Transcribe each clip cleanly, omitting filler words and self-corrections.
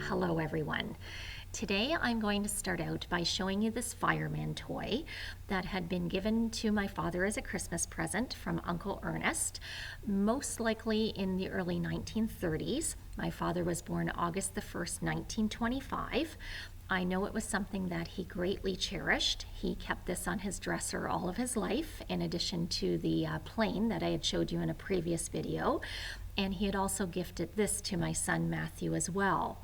Hello everyone. Today I'm going to start out by showing you this fireman toy that had been given to my father as a Christmas present from Uncle Ernest, most likely in the early 1930s. My father was born August the 1st, 1925. I know it was something that he greatly cherished. He kept this on his dresser all of his life, in addition to the plane that I had showed you in a previous video. And he had also gifted this to my son Matthew as well.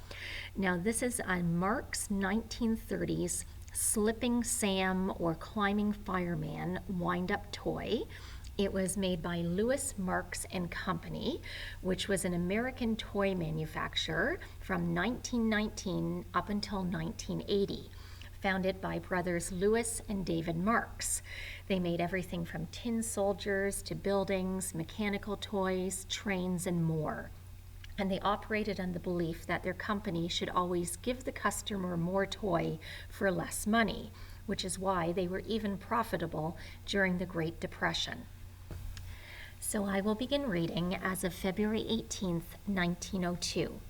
Now this is a Marx 1930s Slipping Sam or Climbing Fireman wind-up toy. It was made by Lewis, Marx and Company, which was an American toy manufacturer from 1919 up until 1980. Founded by brothers Lewis and David Marx. They made everything from tin soldiers to buildings, mechanical toys, trains, and more. And they operated on the belief that their company should always give the customer more toy for less money, which is why they were even profitable during the Great Depression. So I will begin reading as of February 18th, 1902.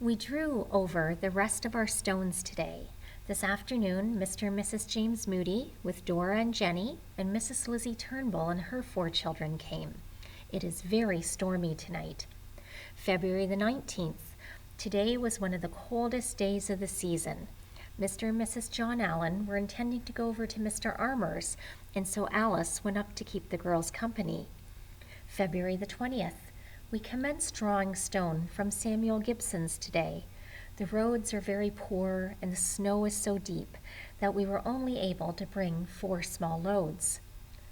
We drew over the rest of our stones today. This afternoon, Mr. and Mrs. James Moody, with Dora and Jenny, and Mrs. Lizzie Turnbull and her 4 children came. It is very stormy tonight. February the 19th. Today was one of the coldest days of the season. Mr. and Mrs. John Allen were intending to go over to Mr. Armour's, and so Alice went up to keep the girls company. February the 20th. We commenced drawing stone from Samuel Gibson's today. The roads are very poor and the snow is so deep that we were only able to bring 4 small loads.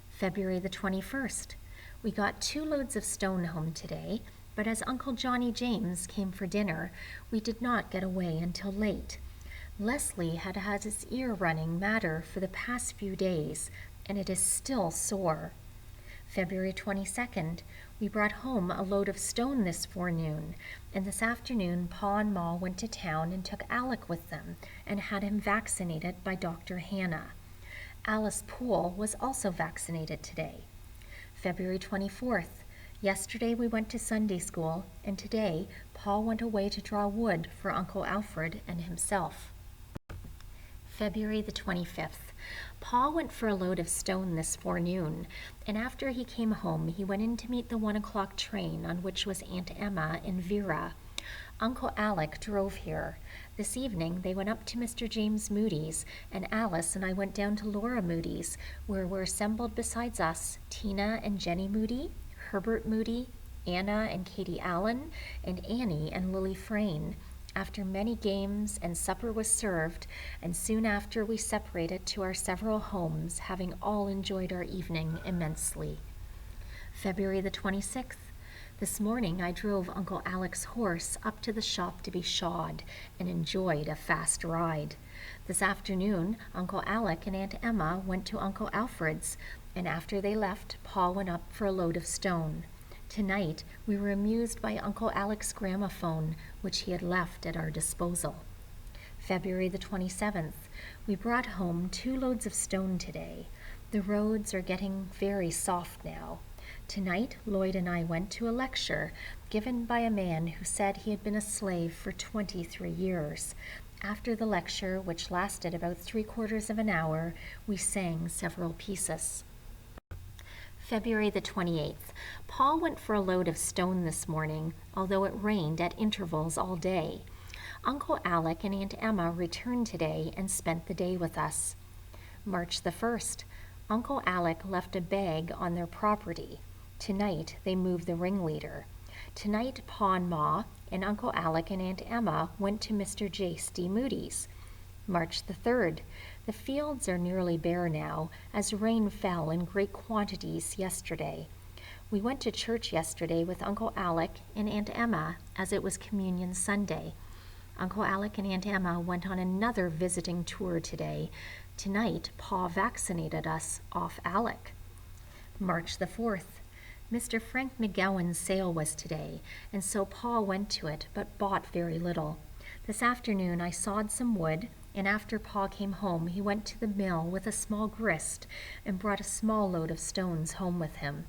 February the 21st. We got 2 loads of stone home today, but as Uncle Johnny James came for dinner, we did not get away until late. Leslie had had his ear running matter for the past few days, and it is still sore. February 22nd, we brought home a load of stone this forenoon, and this afternoon Pa and Ma went to town and took Aleck with them and had him vaccinated by Dr. Hannah. Alice Poole was also vaccinated today. February 24th, yesterday we went to Sunday school, and today Paul went away to draw wood for Uncle Alfred and himself. February the 25th. Paul went for a load of stone this forenoon, and after he came home, he went in to meet the 1 o'clock train on which was Aunt Emma and Vera. Uncle Aleck drove here. This evening, they went up to Mr. James Moody's, and Alice and I went down to Laura Moody's, where were assembled besides us Tina and Jenny Moody, Herbert Moody, Anna and Katie Allen, and Annie and Lily Frayne. After many games and supper was served, and soon after we separated to our several homes, having all enjoyed our evening immensely. February the 26th. This morning I drove Uncle Aleck's horse up to the shop to be shod and enjoyed a fast ride. This afternoon, Uncle Aleck and Aunt Emma went to Uncle Alfred's, and after they left, Paul went up for a load of stone. Tonight, we were amused by Uncle Aleck's gramophone, which he had left at our disposal. February the 27th. We brought home 2 loads of stone today. The roads are getting very soft now. Tonight, Lloyd and I went to a lecture given by a man who said he had been a slave for 23 years. After the lecture, which lasted about 3/4 of an hour, we sang several pieces. February the 28th. Paul went for a load of stone this morning, although it rained at intervals all day. Uncle Aleck and Aunt Emma returned today and spent the day with us. March the 1st. Uncle Aleck left a bag on their property. Tonight they moved the ringleader. Tonight Pa and Ma and Uncle Aleck and Aunt Emma went to Mr. J.C. Moody's. March the 3rd. The fields are nearly bare now, as rain fell in great quantities yesterday. We went to church yesterday with Uncle Aleck and Aunt Emma, as it was Communion Sunday. Uncle Aleck and Aunt Emma went on another visiting tour today. Tonight, Pa vaccinated us off Aleck. March the 4th. Mr. Frank McGowan's sale was today, and so Pa went to it, but bought very little. This afternoon I sawed some wood, and after Pa came home, he went to the mill with a small grist and brought a small load of stones home with him.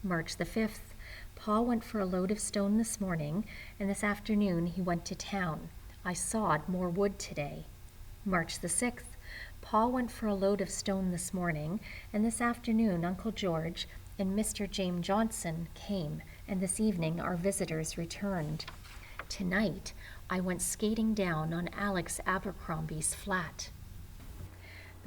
March the 5th. Pa went for a load of stone this morning, and this afternoon he went to town. I sawed more wood today. March the 6th. Paul went for a load of stone this morning, and this afternoon Uncle George and Mr. James Johnson came, and this evening our visitors returned. Tonight I went skating down on Alex Abercrombie's flat.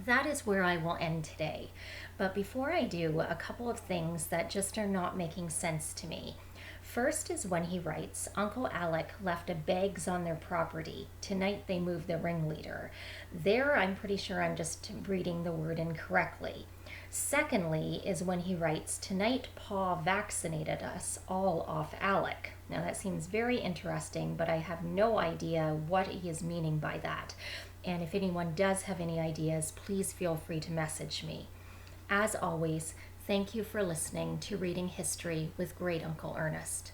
That is where I will end today. But before I do, a couple of things that just are not making sense to me. First is when he writes, Uncle Aleck left a bags on their property. Tonight they moved the ringleader. There, I'm pretty sure I'm just reading the word incorrectly. Secondly is when he writes, tonight Pa vaccinated us all off Aleck. Now that seems very interesting, but I have no idea what he is meaning by that. And if anyone does have any ideas, please feel free to message me. As always, thank you for listening to Reading History with Great Uncle Ernest.